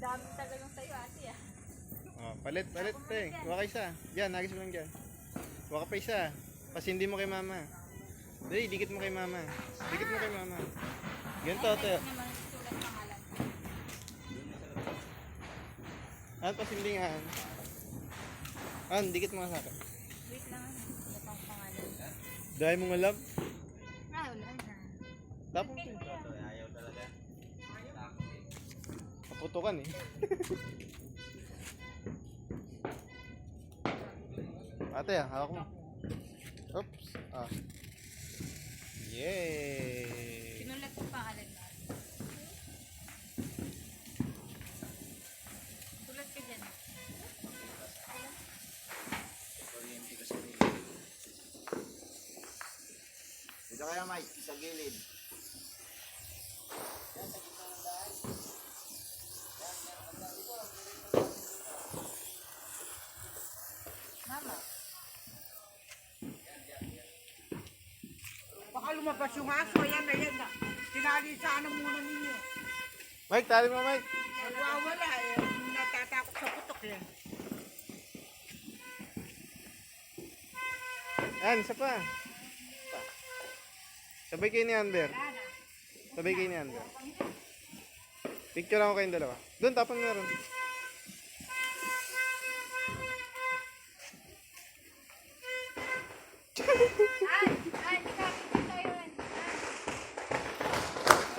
daming tagalong sa'yo, ate ah. Oh, palit, te. Kuha ka isa. Diyan, nagis mo lang dyan. Kuha ka pa isa. Pasindi mo kay mama. Dali, dikit mo kay mama. Dikit mo kay mama. Ganito, te. Ay, naman sulat pangalan. Ano pasindingan? Dikit mo nga sa akin. Wait lang, sulat ang pangalan. Dahil mong alam. Wala na. Tapos Okay, kuya. kaputukan eh. Ate, hawak mo. Oops. Yay! Sinulat ko pangalan na. Sulat ka dyan. Dito kaya Mike, sa gilid. Mama. Baka lumabas yung aso. Ayan na yan na. Tinali sa ano muna ninyo. Mike, tali mo, Mike. Nagwawala eh. Natatakot sa putok yan. Isa pa. Sabay kayo ni Amber. Sabay kayo ni Amber. Picture ako kayong dalawa. Doon, tapon meron.